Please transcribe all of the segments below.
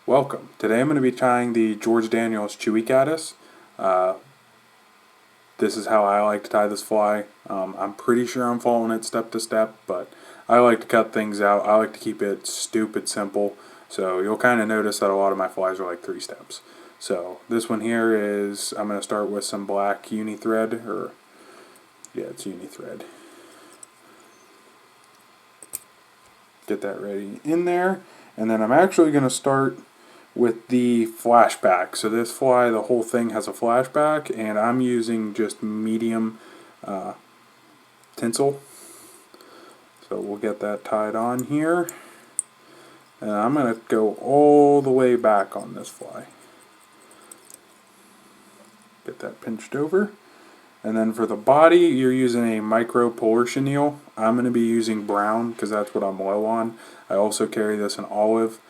Welcome. Today I'm going to be tying the George Daniels chewy caddis. This is how I like to tie this fly. I'm pretty sure I'm following it step to step, but I like to cut things out. I like to keep it stupid simple. So you'll kind of notice that a lot of my flies are like 3 steps. So this one here is, I'm going to start with some black uni thread, it's uni thread. Get that ready in there, and then I'm actually going to start with the flashback. So this fly, the whole thing has a flashback, and I'm using just medium tinsel. So we'll get that tied on here, and I'm going to go all the way back on this fly. Get that pinched over. And then for the body, you're using a micro pollor chineal. I'm going to be using brown because that's what I'm low on. I also carry this in olive,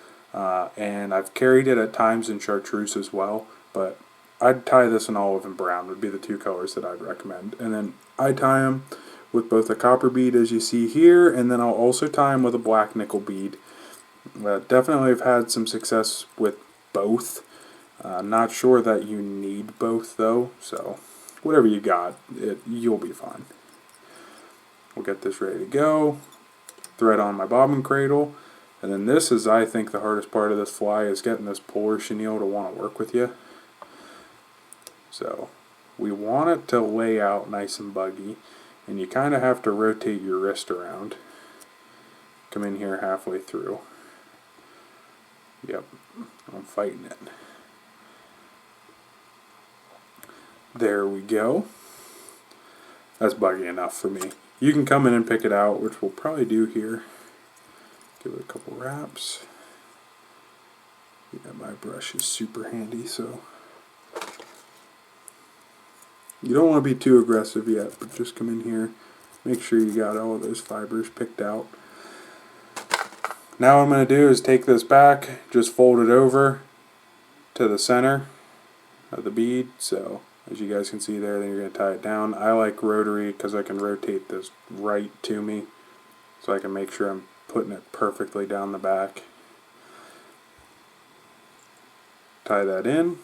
and I've carried it at times in chartreuse as well, but I'd tie this in olive and brown would be the 2 colors that I'd recommend. And then I tie them with both a copper bead as you see here, and then I'll also tie them with a black nickel bead. Definitely have had some success with both. Not sure that you need both though, so whatever you got, you'll be fine. We'll get this ready to go. Thread on my bobbin cradle, and then this is, I think, the hardest part of this fly is getting this pollor chenille to want to work with you. So we want it to lay out nice and buggy, and you kind of have to rotate your wrist around. Come in here halfway through. Yep, I'm fighting it. There we go. That's buggy enough for me. You can come in and pick it out, which we'll probably do here. Give it a couple wraps. Yeah, my brush is super handy, so you don't want to be too aggressive yet, but just come in here, make sure you got all of those fibers picked out. Now what I'm going to do is take this back, just fold it over to the center of the bead, so as you guys can see there, then you're going to tie it down. I like rotary because I can rotate this right to me, so I can make sure I'm putting it perfectly down the back. Tie that in,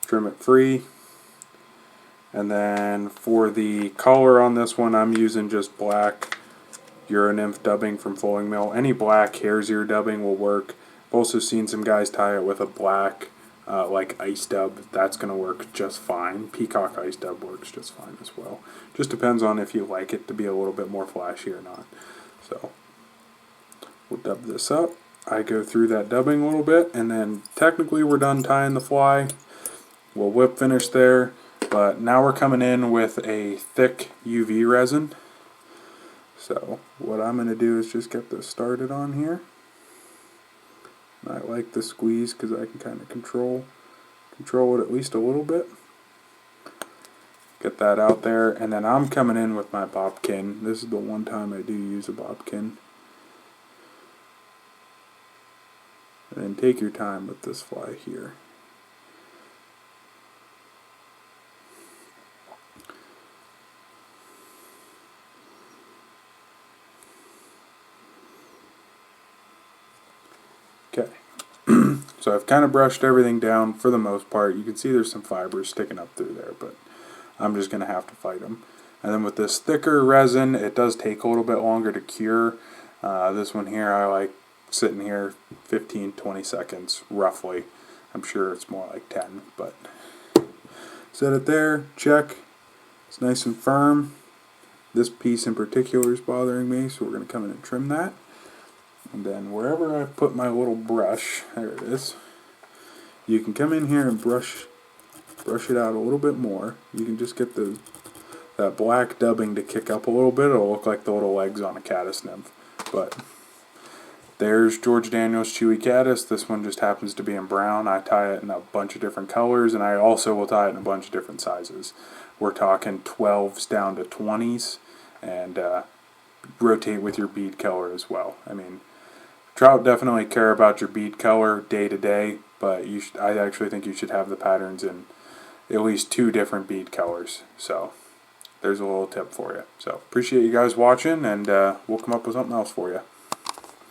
trim it free, and then for the collar on this one, I'm using just black Nymph dubbing from Flowing Mill. Any black hare's ear dubbing will work. I've also seen some guys tie it with a black like ice dub. That's going to work just fine. Peacock ice dub works just fine as well. Just depends on if you like it to be a little bit more flashy or not. So we'll dub this up. I go through that dubbing a little bit, and then technically we're done tying the fly. We'll whip finish there, but now we're coming in with a thick UV resin. So what I'm going to do is just get this started on here. I like the squeeze because I can kind of control it at least a little bit. Get that out there, and then I'm coming in with my bobkin. This is the one time I do use a bobkin. And then take your time with this fly here. Okay, so I've kind of brushed everything down for the most part. You can see there's some fibers sticking up through there, but I'm just going to have to fight them. And then with this thicker resin, it does take a little bit longer to cure. This one here, I like sitting here 15-20 seconds roughly. I'm sure it's more like 10, but set it there, check. It's nice and firm. This piece in particular is bothering me, so we're going to come in and trim that. And then wherever I put my little brush, there it is, you can come in here and brush it out a little bit more. You can just get that black dubbing to kick up a little bit. It'll look like the little legs on a caddis nymph. But there's George Daniels chewy caddis. This one just happens to be in brown. I tie it in a bunch of different colors, and I also will tie it in a bunch of different sizes. We're talking 12s down to 20s, and rotate with your bead color as well. I mean, trout definitely care about your bead color day to day, but I actually think you should have the patterns in at least 2 different bead colors. So there's a little tip for you. So appreciate you guys watching, and we'll come up with something else for you.